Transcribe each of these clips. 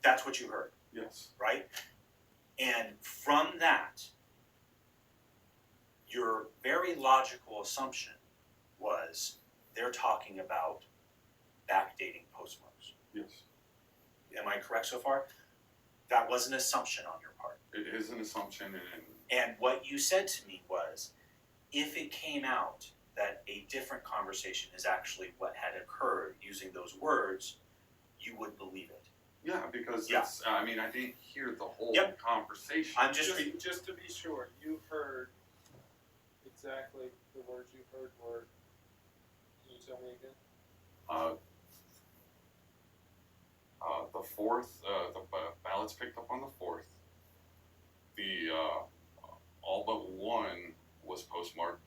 That's what you heard. Yes. Right? And from that, your very logical assumption was they're talking about backdating postmarks. Yes. Am I correct so far? That was an assumption on your part. It is an assumption, and what you said to me was, if it came out that a different conversation is actually what had occurred using those words, you would believe it. Yeah, because it's, I mean, I didn't hear the whole conversation. I'm just to be sure, you heard exactly the words you heard were, can you tell me again? The fourth, the ballots picked up on the 4th. The all but one was marked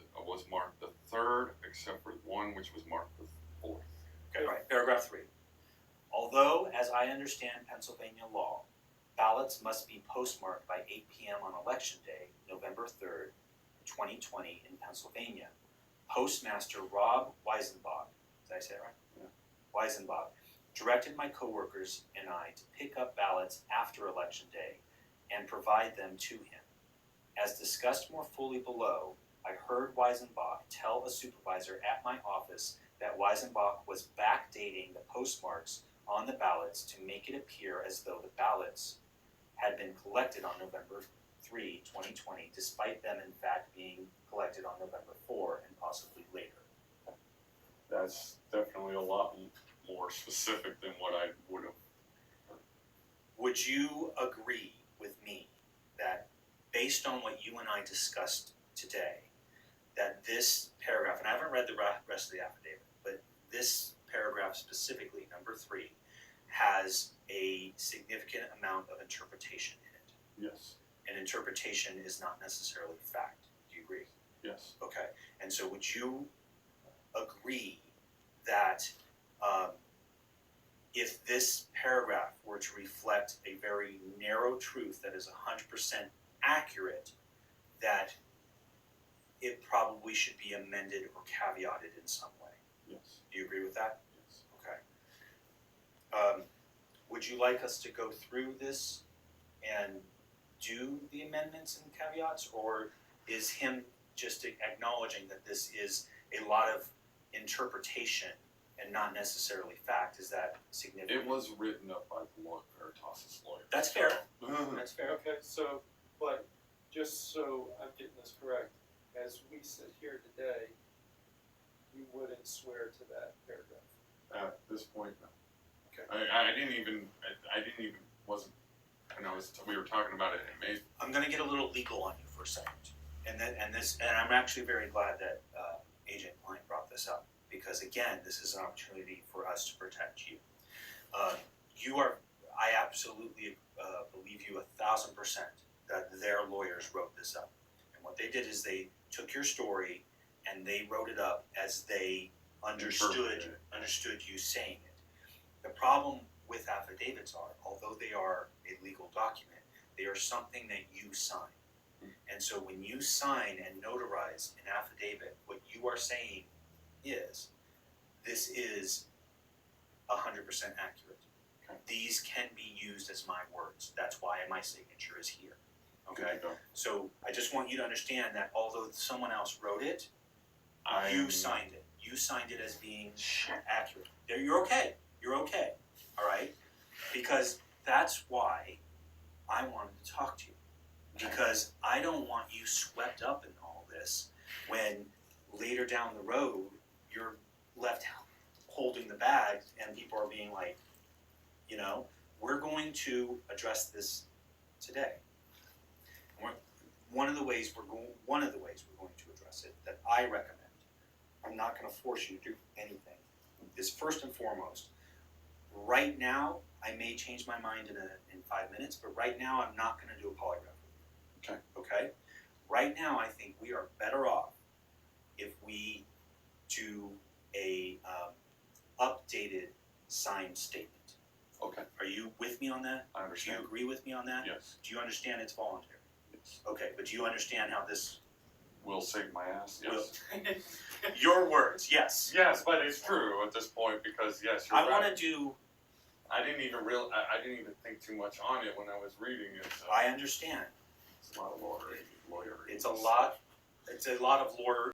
the 3rd, except for one which was marked the 4th. Okay, right. Paragraph 3. Although, as I understand Pennsylvania law, ballots must be postmarked by 8 p.m. on Election Day, November 3rd, 2020 in Pennsylvania, Postmaster Rob Weisenbach, did I say it right? Yeah. Weisenbach directed my coworkers and I to pick up ballots after Election Day and provide them to him. As discussed more fully below, I heard Weisenbach tell a supervisor at my office that Weisenbach was backdating the postmarks on the ballots to make it appear as though the ballots had been collected on November 3, 2020, despite them in fact being collected on November 4 and possibly later. That's definitely a lot more specific than what I would have heard. Would you agree with me that based on what you and I discussed today, that this paragraph, and I haven't read the rest of the affidavit, but this paragraph specifically, number 3, has a significant amount of interpretation in it? Yes. And interpretation is not necessarily fact. Do you agree? Yes. Okay. And so would you agree that if this paragraph were to reflect a very narrow truth that is 100% accurate, that it probably should be amended or caveated in some way? Yes. Do you agree with that? Yes. Okay. Would you like us to go through this and do the amendments and caveats, or is him just acknowledging that this is a lot of interpretation and not necessarily fact? Is that significant? It was written up by Veritas' lawyer. That's fair. That's fair. Okay, so, but just so I'm getting this correct, as we sit here today, you wouldn't swear to that paragraph? At this point, no. Okay. I didn't even, wasn't, when we were talking about it, I'm going to get a little legal on you for a second. And I'm actually very glad that Agent Klein brought this up, because again, this is an opportunity for us to protect you. I absolutely believe you 1,000% that their lawyers wrote this up. And what they did is they took your story and they wrote it up as they understood you saying it. The problem with affidavits are, although they are a legal document, they are something that you sign. And so when you sign and notarize an affidavit, what you are saying is, this is 100% accurate. Okay. These can be used as my words. That's why my signature is here. Okay? So I just want you to understand that although someone else wrote it, you signed it. You signed it as being accurate. You're okay. You're okay. All right? Because that's why I wanted to talk to you. Because I don't want you swept up in all this when later down the road you're left holding the bag and people are being like, we're going to address this today. One of the ways we're going to address it that I recommend, I'm not going to force you to do anything, is first and foremost, right now, I may change my mind in 5 minutes, but right now I'm not going to do a polygraph with you. Okay? Right now, I think we are better off if we do a updated signed statement. Okay. Are you with me on that? I understand. Do you agree with me on that? Yes. Do you understand it's voluntary? Yes. Okay, but do you understand how this will save my ass? Yes. Your words, yes. Yes, but it's true at this point because, yes, you're right. I want to do I didn't even think too much on it when I was reading it. So. I understand. It's a lot of lawyer. It's a lot of lawyer